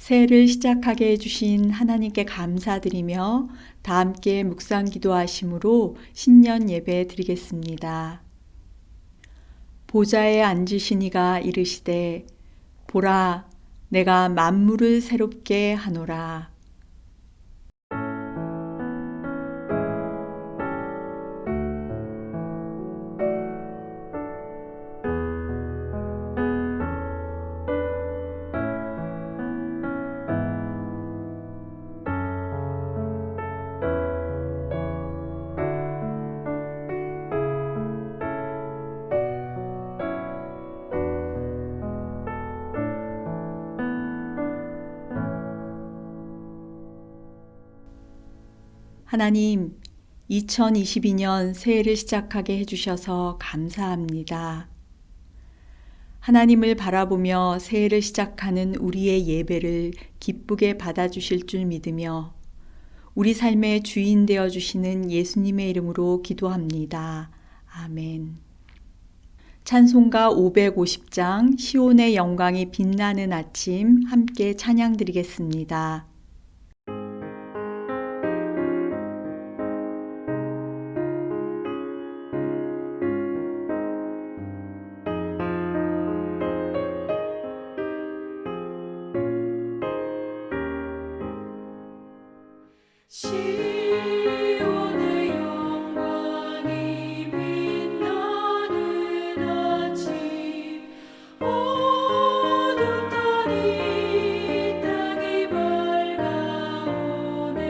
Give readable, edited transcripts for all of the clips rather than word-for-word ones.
새해를 시작하게 해주신 하나님께 감사드리며 다 함께 묵상 기도하심으로 신년 예배 드리겠습니다. 보좌에 앉으신 이가 이르시되 보라 내가 만물을 새롭게 하노라. 하나님, 2022년 새해를 시작하게 해주셔서 감사합니다. 하나님을 바라보며 새해를 시작하는 우리의 예배를 기쁘게 받아주실 줄 믿으며 우리 삶의 주인 되어 주시는 예수님의 이름으로 기도합니다. 아멘. 찬송가 550장 시온의 영광이 빛나는 아침 함께 찬양 드리겠습니다. 시온의 영광이 빛나는 아침 어둠 따리 땅이 밝아오네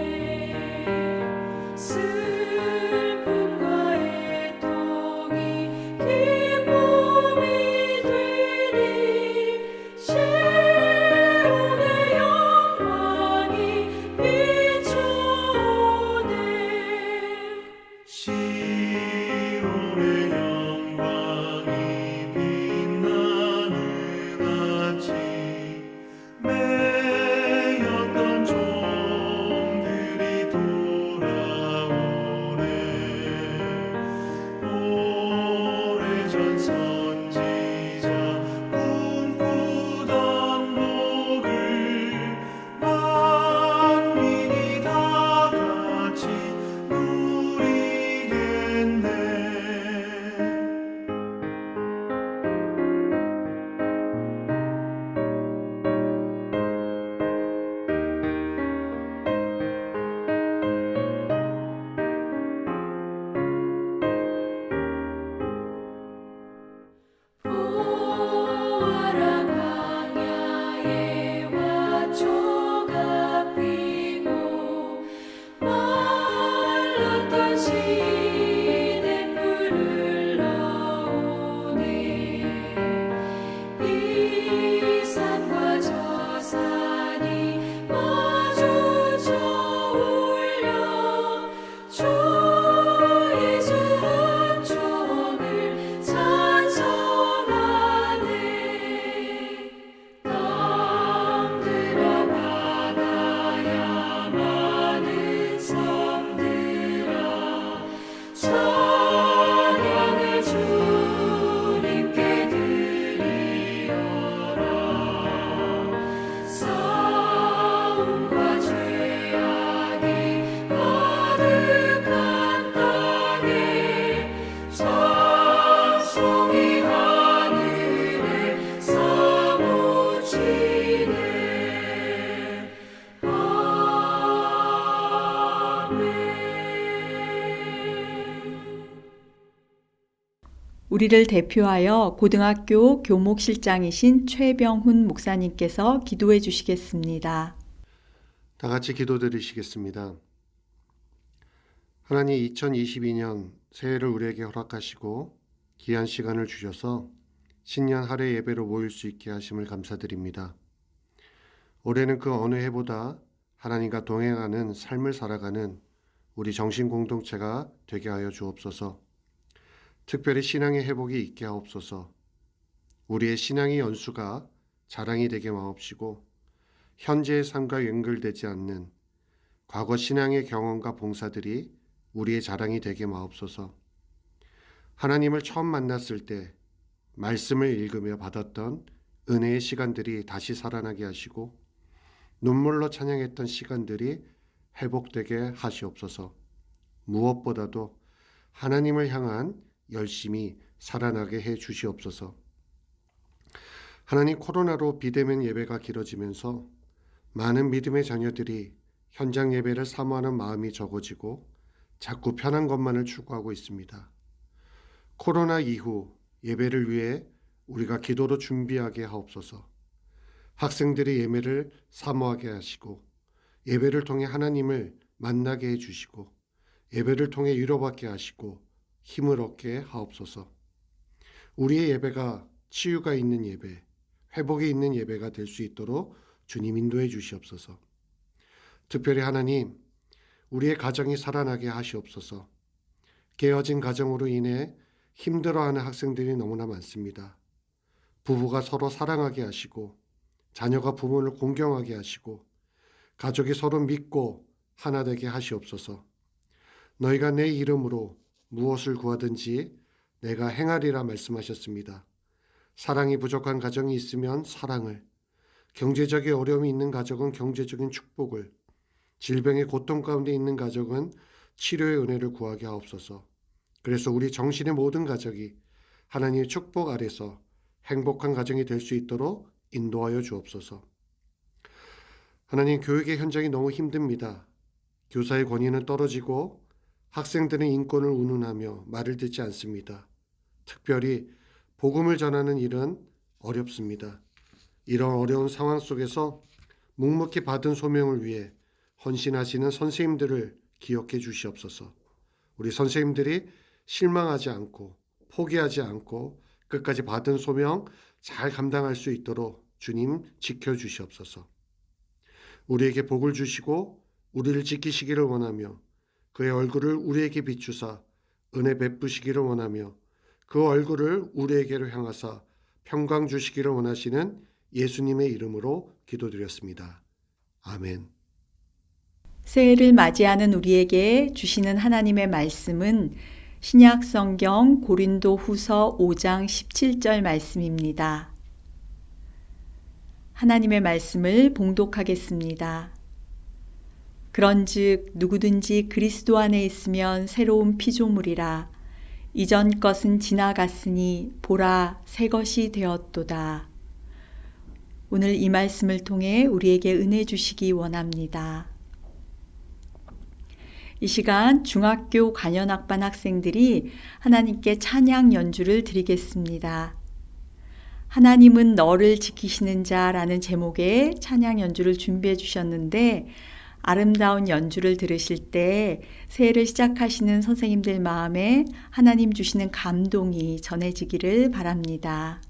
슬픔과 애통이 기쁨이 되니 시온의 영광이 시온의 영광이 빛나는 아침 매였던 종들이 돌아오네 오래전 선지자 꿈꾸던 복을 만민이 다 같이 누리겠네. 보아라 광야에 화초가 피고 말랐던 시냇물을 흘러오네 이 산과 저 산이 마주쳐 울려 주 예수 은총을 찬송하네 땅들아 바다야 많은 섬들아 찬양을 주님께 드리어라 싸움과 죄악이 가득한 땅에 찬송이 하늘에 사무치네 아멘. 우리를 대표하여 고등학교 교목실장이신 최병훈 목사님께서 기도해 주시겠습니다. 다 같이 기도드리시겠습니다. 하나님 2022년 새해를 우리에게 허락하시고 귀한 시간을 주셔서 신년 할애 예배로 모일 수 있게 하심을 감사드립니다. 올해는 그 어느 해보다 하나님과 동행하는 삶을 살아가는 우리 정신 공동체가 되게 하여 주옵소서. 특별히 신앙의 회복이 있게 하옵소서. 우리의 신앙의 연수가 자랑이 되게 마옵시고 현재의 삶과 연결되지 않는 과거 신앙의 경험과 봉사들이 우리의 자랑이 되게 마옵소서. 하나님을 처음 만났을 때 말씀을 읽으며 받았던 은혜의 시간들이 다시 살아나게 하시고 눈물로 찬양했던 시간들이 회복되게 하시옵소서. 무엇보다도 하나님을 향한 열심히 살아나게 해 주시옵소서. 하나님, 코로나로 비대면 예배가 길어지면서 많은 믿음의 자녀들이 현장 예배를 사모하는 마음이 적어지고 자꾸 편한 것만을 추구하고 있습니다. 코로나 이후 예배를 위해 우리가 기도로 준비하게 하옵소서. 학생들의 예배를 사모하게 하시고 예배를 통해 하나님을 만나게 해주시고 예배를 통해 위로받게 하시고 힘을 얻게 하옵소서. 우리의 예배가 치유가 있는 예배, 회복이 있는 예배가 될 수 있도록 주님 인도해 주시옵소서. 특별히 하나님, 우리의 가정이 살아나게 하시옵소서. 깨어진 가정으로 인해 힘들어하는 학생들이 너무나 많습니다. 부부가 서로 사랑하게 하시고 자녀가 부모를 공경하게 하시고 가족이 서로 믿고 하나 되게 하시옵소서. 너희가 내 이름으로 무엇을 구하든지 내가 행하리라 말씀하셨습니다. 사랑이 부족한 가정이 있으면 사랑을, 경제적인 어려움이 있는 가족은 경제적인 축복을, 질병의 고통 가운데 있는 가족은 치료의 은혜를 구하게 하옵소서. 그래서 우리 정신의 모든 가족이 하나님의 축복 아래서 행복한 가정이 될 수 있도록 인도하여 주옵소서. 하나님, 교육의 현장이 너무 힘듭니다. 교사의 권위는 떨어지고 학생들의 인권을 운운하며 말을 듣지 않습니다. 특별히 복음을 전하는 일은 어렵습니다. 이런 어려운 상황 속에서 묵묵히 받은 소명을 위해 헌신하시는 선생님들을 기억해 주시옵소서. 우리 선생님들이 실망하지 않고 포기하지 않고 끝까지 받은 소명 잘 감당할 수 있도록 주님 지켜주시옵소서. 우리에게 복을 주시고 우리를 지키시기를 원하며 그의 얼굴을 우리에게 비추사 은혜 베푸시기를 원하며 그 얼굴을 우리에게로 향하사 평강 주시기를 원하시는 예수님의 이름으로 기도드렸습니다. 아멘. 새해를 맞이하는 우리에게 주시는 하나님의 말씀은 신약 성경 고린도 후서 5장 17절 말씀입니다. 하나님의 말씀을 봉독하겠습니다. 그런즉 누구든지 그리스도 안에 있으면 새로운 피조물이라. 이전 것은 지나갔으니 보라 새 것이 되었도다. 오늘 이 말씀을 통해 우리에게 은혜 주시기 원합니다. 이 시간 중학교 관현악반 학생들이 하나님께 찬양 연주를 드리겠습니다. 하나님은 너를 지키시는 자라는 제목의 찬양 연주를 준비해 주셨는데 아름다운 연주를 들으실 때 새해를 시작하시는 선생님들 마음에 하나님 주시는 감동이 전해지기를 바랍니다.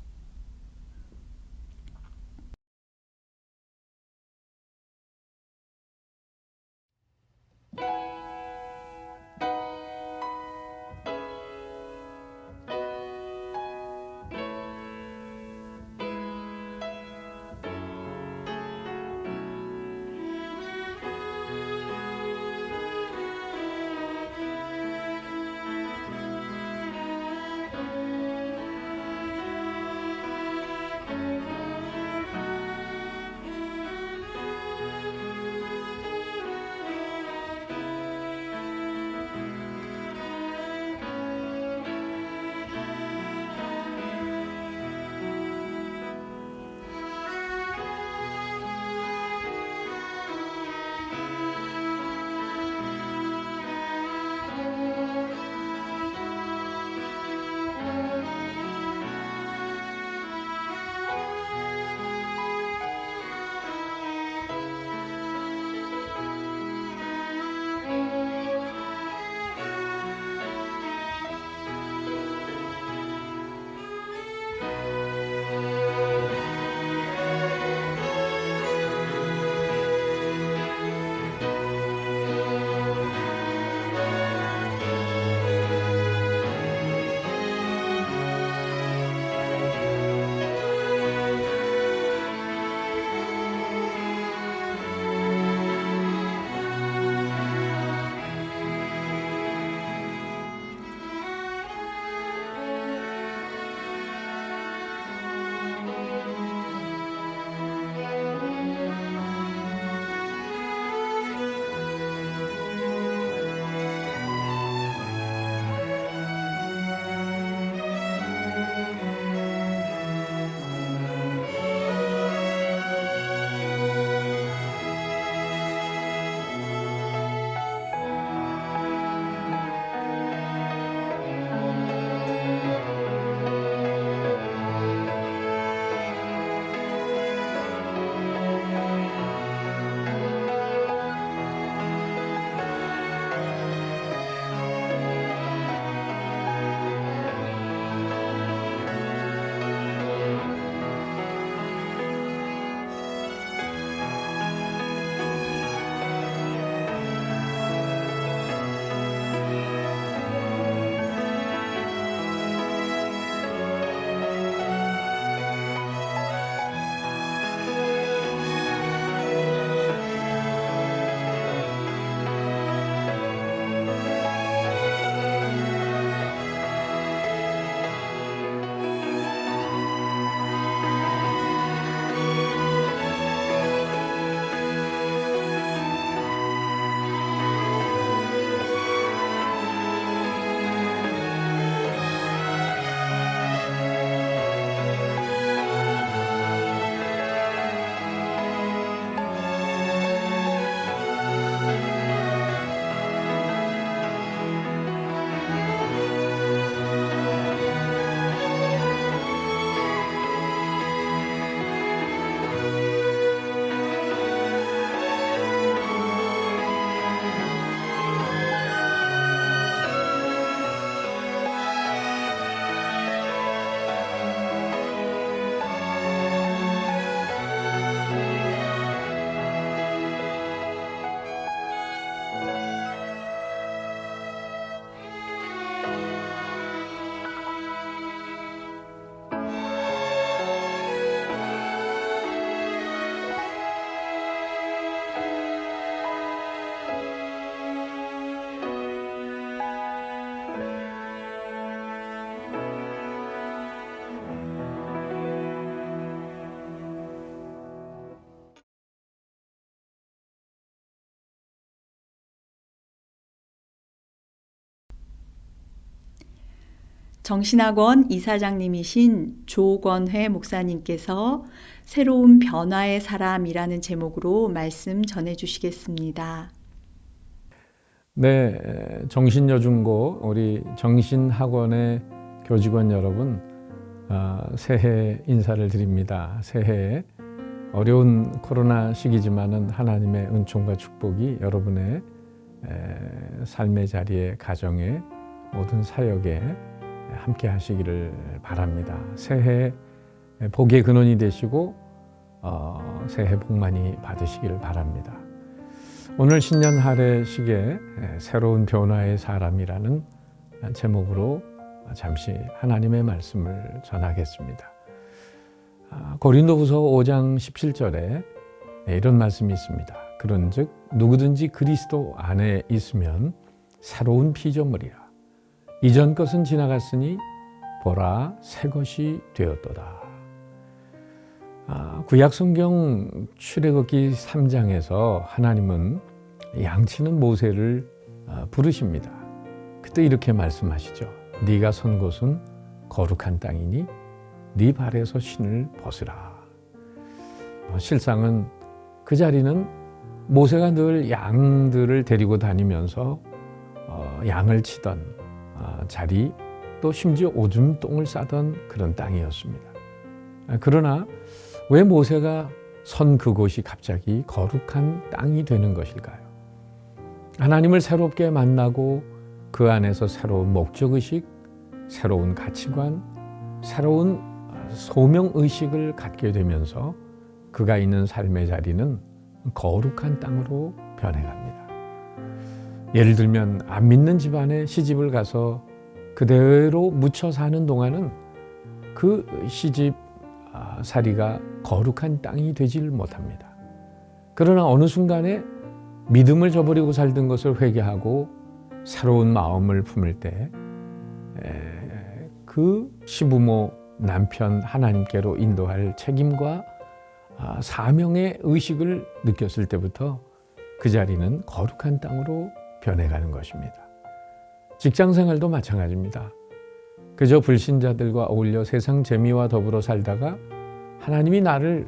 정신학원 이사장님이신 조권회 목사님께서 새로운 변화의 사람이라는 제목으로 말씀 전해주시겠습니다. 네, 정신여중고 우리 정신학원의 교직원 여러분, 새해 인사를 드립니다. 새해에 어려운 코로나 시기지만은 하나님의 은총과 축복이 여러분의 삶의 자리에, 가정에, 모든 사역에 함께 하시기를 바랍니다. 새해 복의 근원이 되시고 새해 복 많이 받으시기를 바랍니다. 오늘 신년 할애식에 새로운 변화의 사람이라는 제목으로 잠시 하나님의 말씀을 전하겠습니다. 고린도후서 5장 17절에 이런 말씀이 있습니다. 그런즉 누구든지 그리스도 안에 있으면 새로운 피조물이라. 이전 것은 지나갔으니 보라 새 것이 되었도다. 구약성경 출애굽기 3장에서 하나님은 양치는 모세를 부르십니다. 그때 이렇게 말씀하시죠. 네가 선 곳은 거룩한 땅이니 네 발에서 신을 벗으라. 실상은 그 자리는 모세가 늘 양들을 데리고 다니면서 양을 치던 자리, 또 심지어 오줌똥을 싸던 그런 땅이었습니다. 그러나 왜 모세가 선 그곳이 갑자기 거룩한 땅이 되는 것일까요? 하나님을 새롭게 만나고 그 안에서 새로운 목적의식, 새로운 가치관, 새로운 소명의식을 갖게 되면서 그가 있는 삶의 자리는 거룩한 땅으로 변해갑니다. 예를 들면 안 믿는 집안에 시집을 가서 그대로 묻혀 사는 동안은 그 시집 살이가 거룩한 땅이 되질 못합니다. 그러나 어느 순간에 믿음을 저버리고 살던 것을 회개하고 새로운 마음을 품을 때 그 시부모, 남편, 하나님께로 인도할 책임과 사명의 의식을 느꼈을 때부터 그 자리는 거룩한 땅으로 변해가는 것입니다. 직장생활도 마찬가지입니다. 그저 불신자들과 어울려 세상 재미와 더불어 살다가 하나님이 나를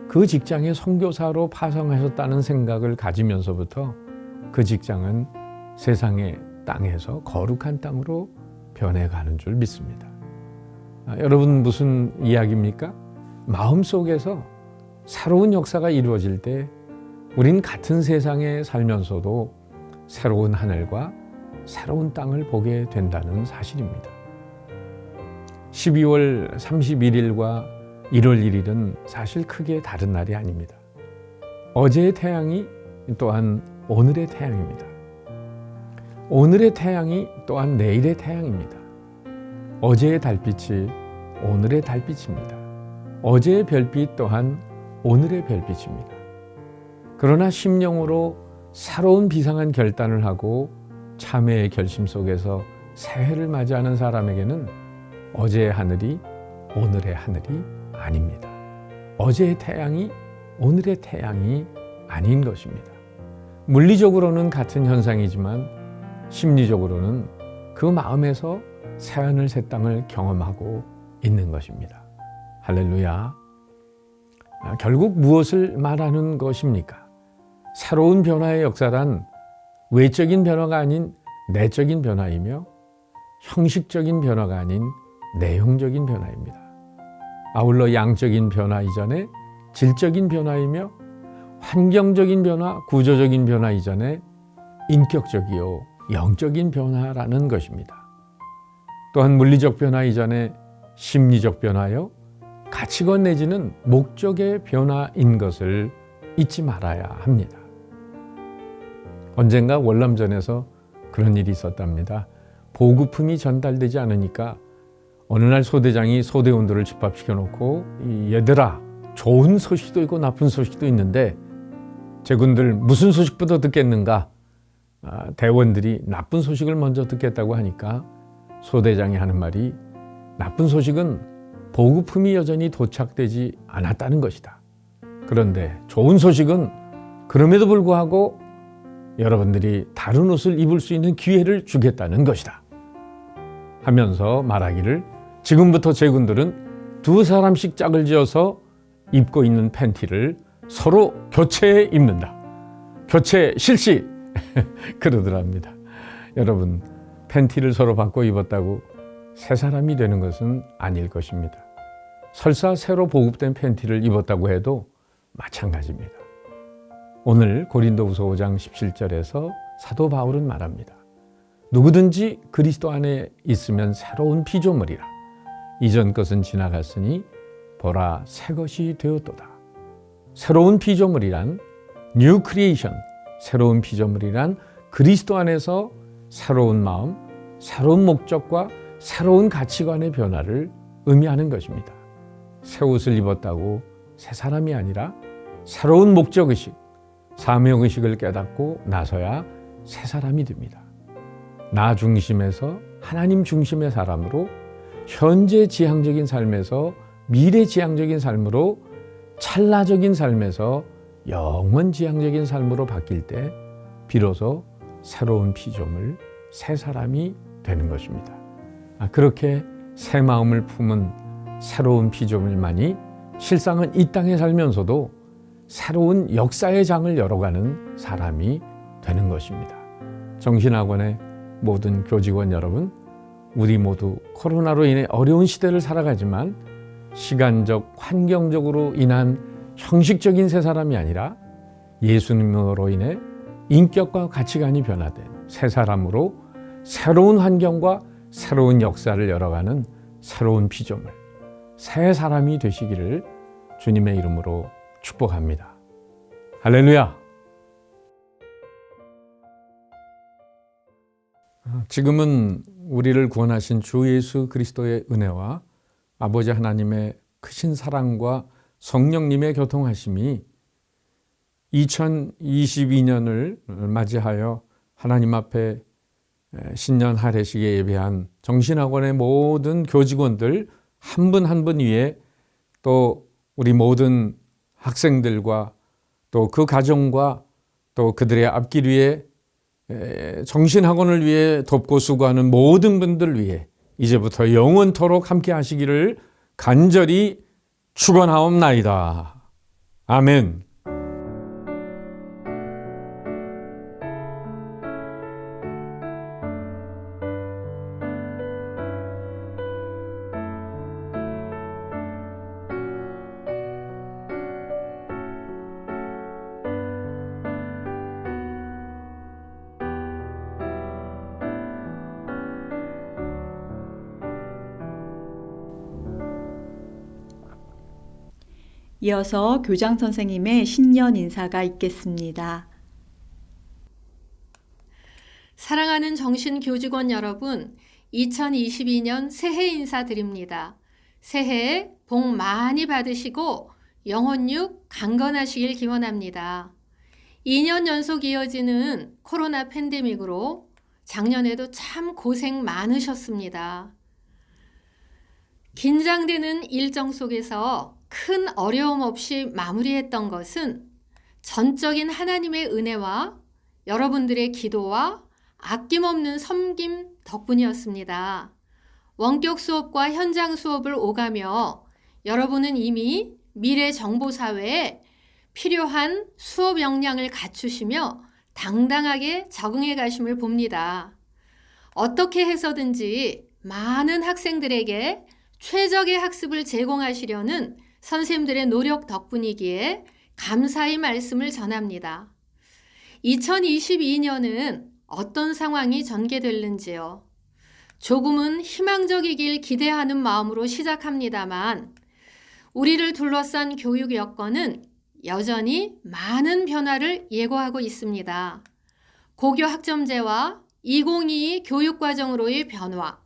그 직장의 선교사로 파송하셨다는 생각을 가지면서부터 그 직장은 세상의 땅에서 거룩한 땅으로 변해가는 줄 믿습니다. 여러분 무슨 이야기입니까? 마음속에서 새로운 역사가 이루어질 때 우린 같은 세상에 살면서도 새로운 하늘과 새로운 땅을 보게 된다는 사실입니다. 12월 31일과 1월 1일은 사실 크게 다른 날이 아닙니다. 어제의 태양이 또한 오늘의 태양입니다. 오늘의 태양이 또한 내일의 태양입니다. 어제의 달빛이 오늘의 달빛입니다. 어제의 별빛 또한 오늘의 별빛입니다. 그러나 심령으로 새로운 비상한 결단을 하고 참회의 결심 속에서 새해를 맞이하는 사람에게는 어제의 하늘이 오늘의 하늘이 아닙니다. 어제의 태양이 오늘의 태양이 아닌 것입니다. 물리적으로는 같은 현상이지만 심리적으로는 그 마음에서 새하늘 새 땅을 경험하고 있는 것입니다. 할렐루야. 결국 무엇을 말하는 것입니까? 새로운 변화의 역사란 외적인 변화가 아닌 내적인 변화이며 형식적인 변화가 아닌 내용적인 변화입니다. 아울러 양적인 변화 이전에 질적인 변화이며 환경적인 변화, 구조적인 변화 이전에 인격적이요 영적인 변화라는 것입니다. 또한 물리적 변화 이전에 심리적 변화요 가치관 내지는 목적의 변화인 것을 잊지 말아야 합니다. 언젠가 월남전에서 그런 일이 있었답니다. 보급품이 전달되지 않으니까 어느 날 소대장이 소대원들을 집합시켜 놓고 얘들아 좋은 소식도 있고 나쁜 소식도 있는데 제군들 무슨 소식부터 듣겠는가? 대원들이 나쁜 소식을 먼저 듣겠다고 하니까 소대장이 하는 말이 나쁜 소식은 보급품이 여전히 도착되지 않았다는 것이다. 그런데 좋은 소식은 그럼에도 불구하고 여러분들이 다른 옷을 입을 수 있는 기회를 주겠다는 것이다. 하면서 말하기를 지금부터 제군들은 두 사람씩 짝을 지어서 입고 있는 팬티를 서로 교체해 입는다. 교체 실시! 그러더랍니다. 여러분, 팬티를 서로 바꿔 입었다고 새 사람이 되는 것은 아닐 것입니다. 설사 새로 보급된 팬티를 입었다고 해도 마찬가지입니다. 오늘 고린도후서 5장 17절에서 사도 바울은 말합니다. 누구든지 그리스도 안에 있으면 새로운 피조물이라. 이전 것은 지나갔으니 보라 새 것이 되었도다. 새로운 피조물이란 뉴 크리에이션, 새로운 피조물이란 그리스도 안에서 새로운 마음, 새로운 목적과 새로운 가치관의 변화를 의미하는 것입니다. 새 옷을 입었다고 새 사람이 아니라 새로운 목적의식, 사명의식을 깨닫고 나서야 새 사람이 됩니다. 나 중심에서 하나님 중심의 사람으로 현재 지향적인 삶에서 미래 지향적인 삶으로 찰나적인 삶에서 영원 지향적인 삶으로 바뀔 때 비로소 새로운 피조물, 새 사람이 되는 것입니다. 그렇게 새 마음을 품은 새로운 피조물만이 실상은 이 땅에 살면서도 새로운 역사의 장을 열어가는 사람이 되는 것입니다. 정신학원의 모든 교직원 여러분, 우리 모두 코로나로 인해 어려운 시대를 살아가지만 시간적, 환경적으로 인한 형식적인 새 사람이 아니라 예수님으로 인해 인격과 가치관이 변화된 새 사람으로 새로운 환경과 새로운 역사를 열어가는 새로운 피조물, 새 사람이 되시기를 주님의 이름으로 축복합니다. 할렐루야! 지금은 우리를 구원하신 주 예수 그리스도의 은혜와 아버지 하나님의 크신 사랑과 성령님의 교통하심이 2022년을 맞이하여 하나님 앞에 신년 할례식에 예배한 정신학원의 모든 교직원들 한 분 한 분 위에 또 우리 모든 학생들과 또 그 가정과 또 그들의 앞길 위에 정신학원을 위해 돕고 수고하는 모든 분들 위해 이제부터 영원토록 함께 하시기를 간절히 축원하옵나이다. 아멘. 이어서 교장 선생님의 신년 인사가 있겠습니다. 사랑하는 정신교직원 여러분, 2022년 새해 인사드립니다. 새해 복 많이 받으시고 영혼육 강건하시길 기원합니다. 2년 연속 이어지는 코로나 팬데믹으로 작년에도 참 고생 많으셨습니다. 긴장되는 일정 속에서 큰 어려움 없이 마무리했던 것은 전적인 하나님의 은혜와 여러분들의 기도와 아낌없는 섬김 덕분이었습니다. 원격 수업과 현장 수업을 오가며 여러분은 이미 미래 정보 사회에 필요한 수업 역량을 갖추시며 당당하게 적응해 가심을 봅니다. 어떻게 해서든지 많은 학생들에게 최적의 학습을 제공하시려는 선생님들의 노력 덕분이기에 감사의 말씀을 전합니다. 2022년은 어떤 상황이 전개될는지요? 조금은 희망적이길 기대하는 마음으로 시작합니다만 우리를 둘러싼 교육 여건은 여전히 많은 변화를 예고하고 있습니다. 고교 학점제와 2022 교육과정으로의 변화,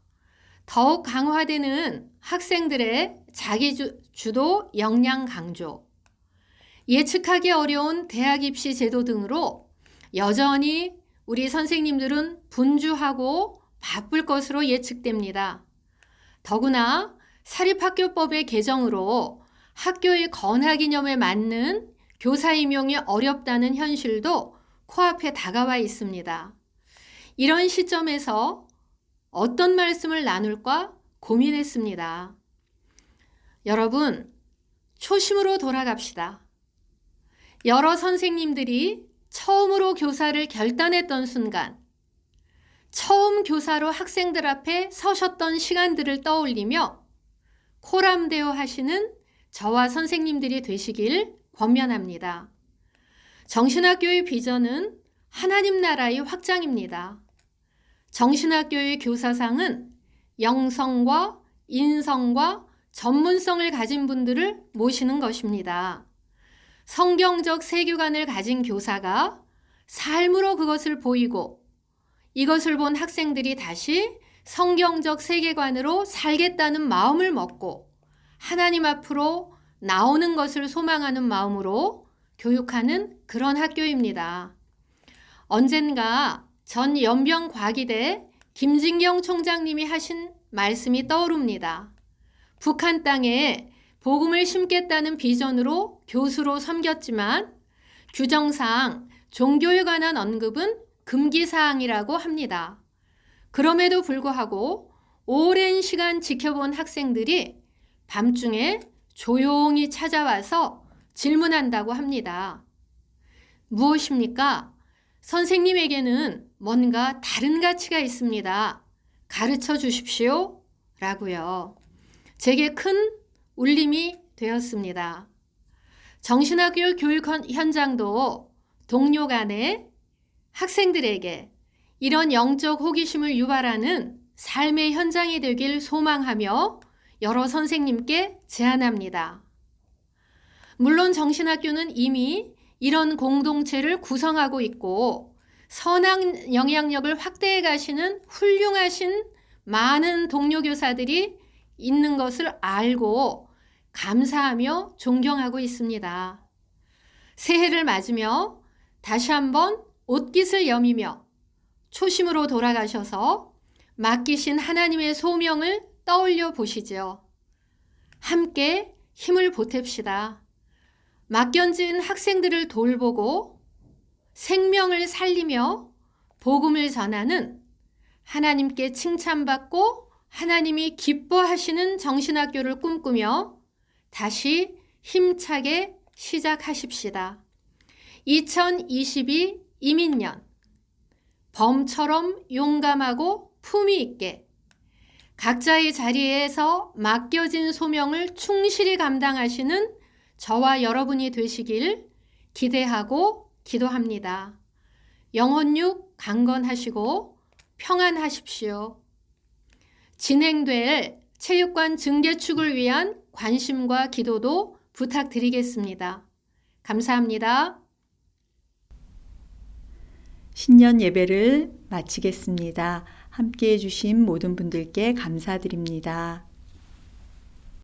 더욱 강화되는 학생들의 자기주도 역량 강조, 예측하기 어려운 대학 입시 제도 등으로 여전히 우리 선생님들은 분주하고 바쁠 것으로 예측됩니다. 더구나 사립학교법의 개정으로 학교의 건화 기념에 맞는 교사 임용이 어렵다는 현실도 코앞에 다가와 있습니다. 이런 시점에서 어떤 말씀을 나눌까 고민했습니다. 여러분, 초심으로 돌아갑시다. 여러 선생님들이 처음으로 교사를 결단했던 순간, 처음 교사로 학생들 앞에 서셨던 시간들을 떠올리며 코람데오 하시는 저와 선생님들이 되시길 권면합니다. 정신학교의 비전은 하나님 나라의 확장입니다. 정신학교의 교사상은 영성과 인성과 전문성을 가진 분들을 모시는 것입니다. 성경적 세계관을 가진 교사가 삶으로 그것을 보이고 이것을 본 학생들이 다시 성경적 세계관으로 살겠다는 마음을 먹고 하나님 앞으로 나오는 것을 소망하는 마음으로 교육하는 그런 학교입니다. 언젠가 전 연병과기대 김진경 총장님이 하신 말씀이 떠오릅니다. 북한 땅에 복음을 심겠다는 비전으로 교수로 섬겼지만 규정상 종교에 관한 언급은 금기사항이라고 합니다. 그럼에도 불구하고 오랜 시간 지켜본 학생들이 밤중에 조용히 찾아와서 질문한다고 합니다. 무엇입니까? 선생님에게는 뭔가 다른 가치가 있습니다. 가르쳐 주십시오. 라고요. 제게 큰 울림이 되었습니다. 정신학교 교육 현장도 동료 간에 학생들에게 이런 영적 호기심을 유발하는 삶의 현장이 되길 소망하며 여러 선생님께 제안합니다. 물론 정신학교는 이미 이런 공동체를 구성하고 있고 선한 영향력을 확대해 가시는 훌륭하신 많은 동료 교사들이 있는 것을 알고 감사하며 존경하고 있습니다. 새해를 맞으며 다시 한번 옷깃을 여미며 초심으로 돌아가셔서 맡기신 하나님의 소명을 떠올려 보시죠. 함께 힘을 보탭시다. 맡겨진 학생들을 돌보고 생명을 살리며 복음을 전하는 하나님께 칭찬받고 하나님이 기뻐하시는 정신학교를 꿈꾸며 다시 힘차게 시작하십시다. 2022 이민년 범처럼 용감하고 품위 있게 각자의 자리에서 맡겨진 소명을 충실히 감당하시는 저와 여러분이 되시길 기대하고 기도합니다. 영혼육 강건하시고 평안하십시오. 진행될 체육관 증개축을 위한 관심과 기도도 부탁드리겠습니다. 감사합니다. 신년 예배를 마치겠습니다. 함께해 주신 모든 분들께 감사드립니다.